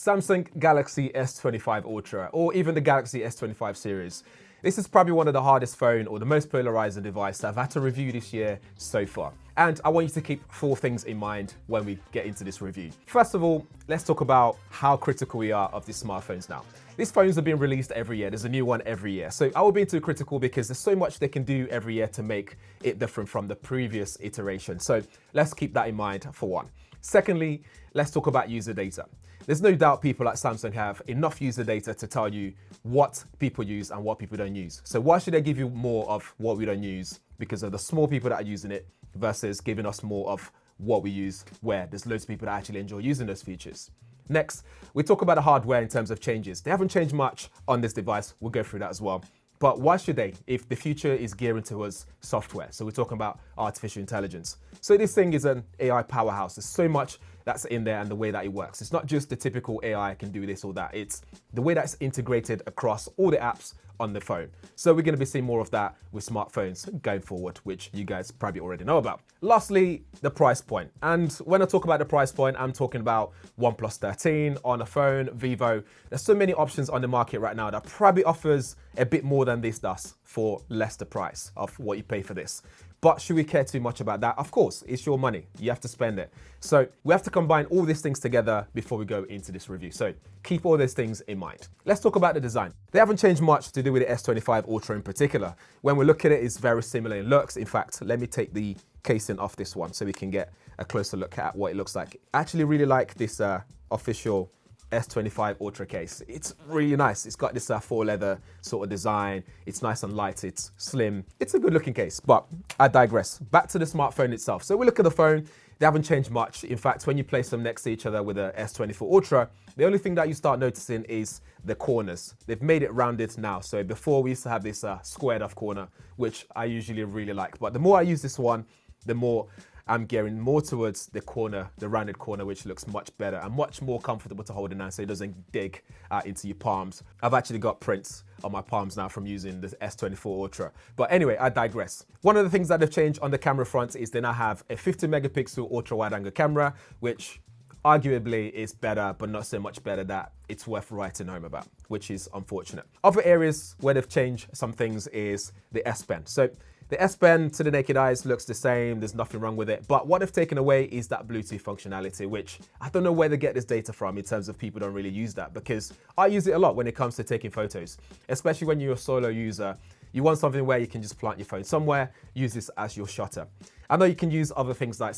Samsung Galaxy S25 Ultra, or even the Galaxy S25 series. This is probably one of the hardest phone or the most polarizing device that I've had to review this year so far. And I want you to keep 4 things in mind when we get into this review. First of all, let's talk about how critical we are of these smartphones now. These phones are being released every year. There's a new one every year. So I will be too critical because there's so much they can do every year to make it different from the previous iteration. So let's keep that in mind for one. Secondly, let's talk about user data. There's no doubt people at Samsung have enough user data to tell you what people use and what people don't use. So why should they give you more of what we don't use because of the small people that are using it versus giving us more of what we use where there's loads of people that actually enjoy using those features. Next, we talk about the hardware in terms of changes. They haven't changed much on this device. We'll go through that as well. But why should they if the future is gearing towards software? So we're talking about artificial intelligence. So this thing is an AI powerhouse. There's so much that's in there and the way that it works. It's not just the typical AI can do this or that. It's the way that's integrated across all the apps on the phone. So we're going to be seeing more of that with smartphones going forward, which you guys probably already know about. Lastly, the price point. And when I talk about the price point, I'm talking about OnePlus 13 on a phone, Vivo. There's so many options on the market right now that probably offers a bit more than this does for less the price of what you pay for this. But should we care too much about that? Of course, it's your money. You have to spend it. So we have to combine all these things together before we go into this review. So keep all those things in mind. Let's talk about the design. They haven't changed much to do with the S25 Ultra in particular. When we look at it, it's very similar in looks. In fact, let me take the casing off this one so we can get a closer look at what it looks like. I actually really like this official S25 Ultra case. It's really nice. It's got this faux leather sort of design. It's nice and light. It's slim. It's a good looking case, but I digress. Back to the smartphone itself. So we look at the phone. They haven't changed much. In fact, when you place them next to each other with the S24 Ultra, the only thing that you start noticing is the corners. They've made it rounded now. So before we used to have this squared off corner, which I usually really like. But the more I use this one, the more I'm gearing more towards the corner, the rounded corner, which looks much better and much more comfortable to hold in hand so it doesn't dig into your palms. I've actually got prints on my palms now from using the S24 Ultra. But anyway, I digress. One of the things that they've changed on the camera front is they now have a 50 megapixel ultra wide angle camera, which arguably is better, but not so much better that it's worth writing home about, which is unfortunate. Other areas where they've changed some things is the S Pen. So the S Pen to the naked eyes looks the same, there's nothing wrong with it, but what they've taken away is that Bluetooth functionality, which I don't know where they get this data from in terms of people don't really use that, because I use it a lot when it comes to taking photos, especially when you're a solo user. You want something where you can just plant your phone somewhere, use this as your shutter. I know you can use other things like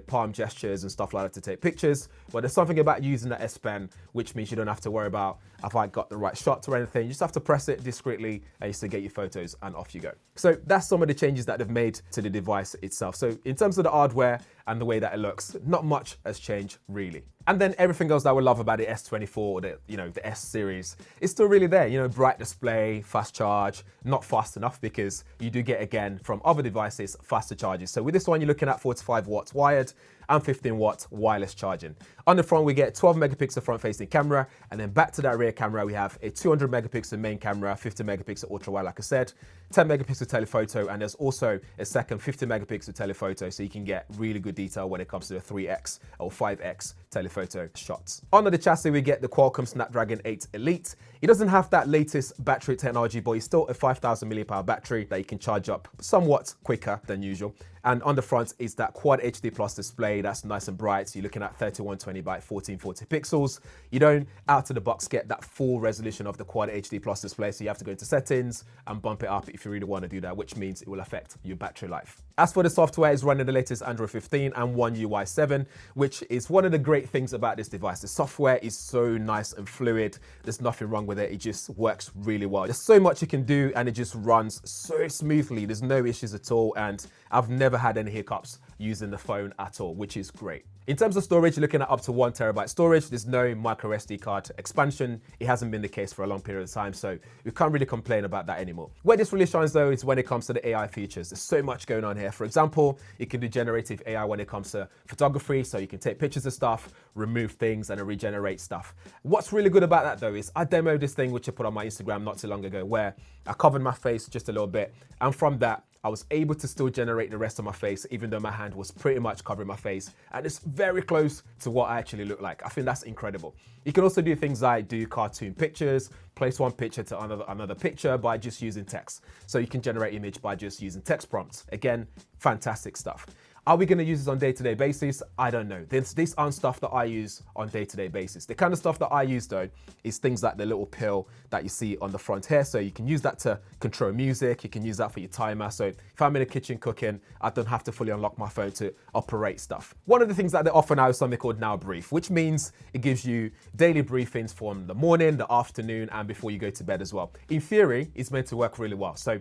palm gestures and stuff like that to take pictures, but there's something about using the S Pen, which means you don't have to worry about if I got the right shot or anything. You just have to press it discreetly and you still get your photos and off you go. So that's some of the changes that they've made to the device itself. So in terms of the hardware and the way that it looks, not much has changed really. And then everything else that we love about the S24 or the S series is still really there. Bright display, fast charge, not fast enough because you do get, again, from other devices, faster charges. So with this one, you're looking at 45 watts wired and 15 watt wireless charging. On the front, we get 12 megapixel front facing camera, and then back to that rear camera, we have a 200 megapixel main camera, 50 megapixel ultra wide, like I said, 10 megapixel telephoto, and there's also a second 50 megapixel telephoto, so you can get really good detail when it comes to the 3x or 5x telephoto shots. Under the chassis, we get the Qualcomm Snapdragon 8 Elite. It doesn't have that latest battery technology, but it's still a 5,000 milliamp battery that you can charge up somewhat quicker than usual. And on the front is that Quad HD Plus display that's nice and bright. So you're looking at 3120 by 1440 pixels. You don't out of the box get that full resolution of the Quad HD Plus display. So you have to go into settings and bump it up if you really want to do that, which means it will affect your battery life. As for the software, it's running the latest Android 15 and One UI 7, which is one of the great things about this device. The software is so nice and fluid. There's nothing wrong with it. It just works really well. There's so much you can do and it just runs so smoothly. There's no issues at all. And I've never had any hiccups using the phone at all, which is great. In terms of storage, you're looking at up to 1 terabyte storage. There's no micro SD card expansion. It hasn't been the case for a long period of time, so we can't really complain about that anymore. Where this really shines though is when it comes to the AI features. There's so much going on here. For example, you can do generative AI when it comes to photography, so you can take pictures of stuff, remove things, and regenerate stuff. What's really good about that though is I demoed this thing which I put on my Instagram not too long ago, where I covered my face just a little bit, and from that, I was able to still generate the rest of my face, even though my hand was pretty much covering my face. And it's very close to what I actually look like. I think that's incredible. You can also do things like do cartoon pictures, place one picture to another picture by just using text. So you can generate image by just using text prompts. Again, fantastic stuff. Are we going to use this on a day-to-day basis? I don't know. These aren't stuff that I use on a day-to-day basis. The kind of stuff that I use though is things like the little pill that you see on the front here. So you can use that to control music. You can use that for your timer. So if I'm in the kitchen cooking, I don't have to fully unlock my phone to operate stuff. One of the things that they offer now is something called Now Brief, which means it gives you daily briefings from the morning, the afternoon, and before you go to bed as well. In theory, it's meant to work really well. So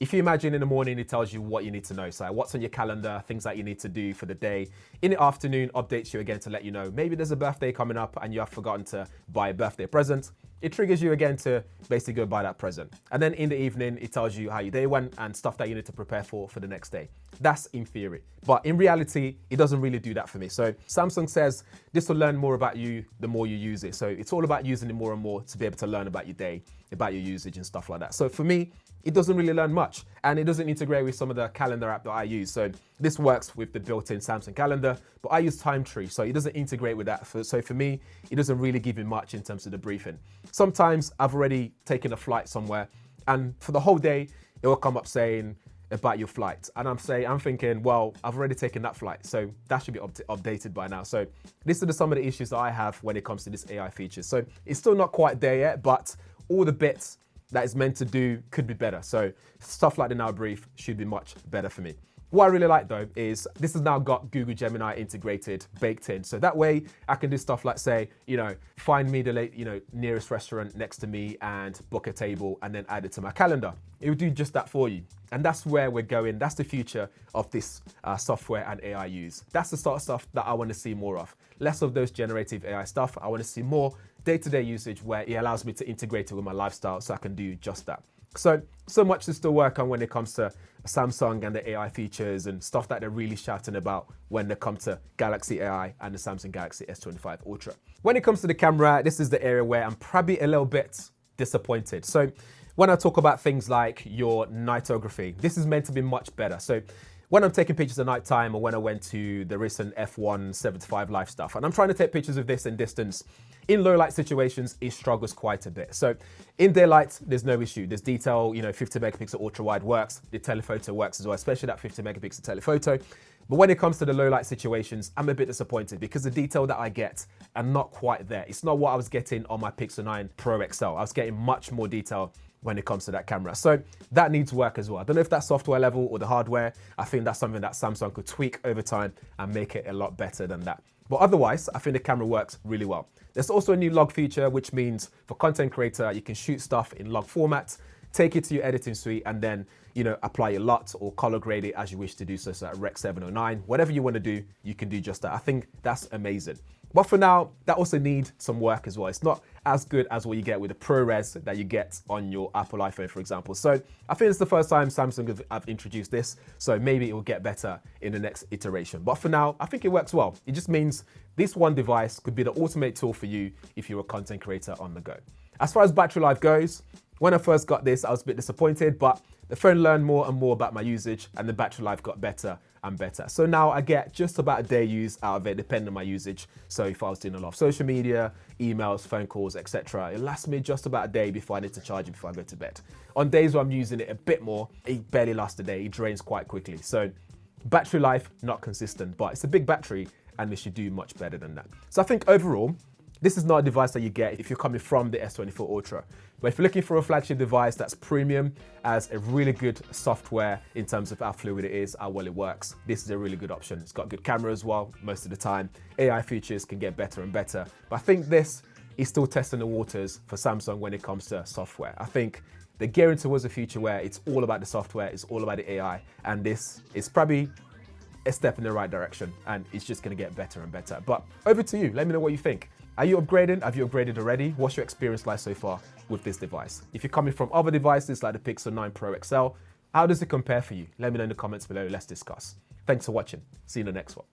if you imagine in the morning, it tells you what you need to know. So what's on your calendar, things that you need to do for the day. In the afternoon, updates you again to let you know, maybe there's a birthday coming up and you have forgotten to buy a birthday present. It triggers you again to basically go buy that present. And then in the evening, it tells you how your day went and stuff that you need to prepare for the next day. That's in theory. But in reality, it doesn't really do that for me. So Samsung says this will learn more about you the more you use it. So it's all about using it more and more to be able to learn about your day, about your usage and stuff like that. So for me, it doesn't really learn much, and it doesn't integrate with some of the calendar app that I use. So this works with the built-in Samsung calendar, but I use Time Tree, so it doesn't integrate with that. So for me, it doesn't really give me much in terms of the briefing. Sometimes I've already taken a flight somewhere, and for the whole day, it will come up saying about your flight. And I'm thinking, well, I've already taken that flight, so that should be updated by now. So these are some of the issues that I have when it comes to this AI feature. So it's still not quite there yet, but all the bits that is meant to do could be better. So stuff like the Now Brief should be much better for me. What I really like though is this has now got Google Gemini integrated, baked in. So that way I can do stuff like say, find me the nearest restaurant next to me and book a table and then add it to my calendar. It will do just that for you. And that's where we're going. That's the future of this software and AI use. That's the sort of stuff that I want to see more of. Less of those generative AI stuff. I want to see more day-to-day usage where it allows me to integrate it with my lifestyle so I can do just that. So much to still work on when it comes to Samsung and the AI features and stuff that they're really shouting about when they come to Galaxy AI and the Samsung Galaxy S25 Ultra. When it comes to the camera, this is the area where I'm probably a little bit disappointed. So when I talk about things like your nightography, this is meant to be much better. So when I'm taking pictures at night time or when I went to the recent F1 75 live stuff, and I'm trying to take pictures of this in distance, in low light situations, it struggles quite a bit. So in daylight, there's no issue. There's detail, 50 megapixel ultra wide works. The telephoto works as well, especially that 50 megapixel telephoto. But when it comes to the low light situations, I'm a bit disappointed because the detail that I get are not quite there. It's not what I was getting on my Pixel 9 Pro XL. I was getting much more detail when it comes to that camera. So that needs work as well. I don't know if that's software level or the hardware. I think that's something that Samsung could tweak over time and make it a lot better than that. But otherwise, I think the camera works really well. There's also a new log feature, which means for content creator, you can shoot stuff in log format, take it to your editing suite, and then apply your LUT or color grade it as you wish to do so. So at Rec 709, whatever you want to do, you can do just that. I think that's amazing. But for now, that also needs some work as well. It's not as good as what you get with the ProRes that you get on your Apple iPhone, for example. So I think it's the first time Samsung have introduced this. So maybe it will get better in the next iteration. But for now, I think it works well. It just means this one device could be the ultimate tool for you if you're a content creator on the go. As far as battery life goes, when I first got this, I was a bit disappointed, but the phone learned more and more about my usage and the battery life got better and better. So now I get just about a day use out of it, depending on my usage. So if I was doing a lot of social media, emails, phone calls, etc., it lasts me just about a day before I need to charge it before I go to bed. On days where I'm using it a bit more, it barely lasts a day. It drains quite quickly. So battery life, not consistent, but it's a big battery and it should do much better than that. So I think overall, this is not a device that you get if you're coming from the S24 Ultra. But if you're looking for a flagship device that's premium, has a really good software in terms of how fluid it is, how well it works, this is a really good option. It's got good camera as well, most of the time. AI features can get better and better. But I think this is still testing the waters for Samsung when it comes to software. I think they're gearing towards a future where it's all about the software, it's all about the AI, and this is probably a step in the right direction, and it's just gonna get better and better. But over to you, let me know what you think. Are you upgrading? Have you upgraded already? What's your experience like so far with this device? If you're coming from other devices like the Pixel 9 Pro XL, how does it compare for you? Let me know in the comments below, let's discuss. Thanks for watching. See you in the next one.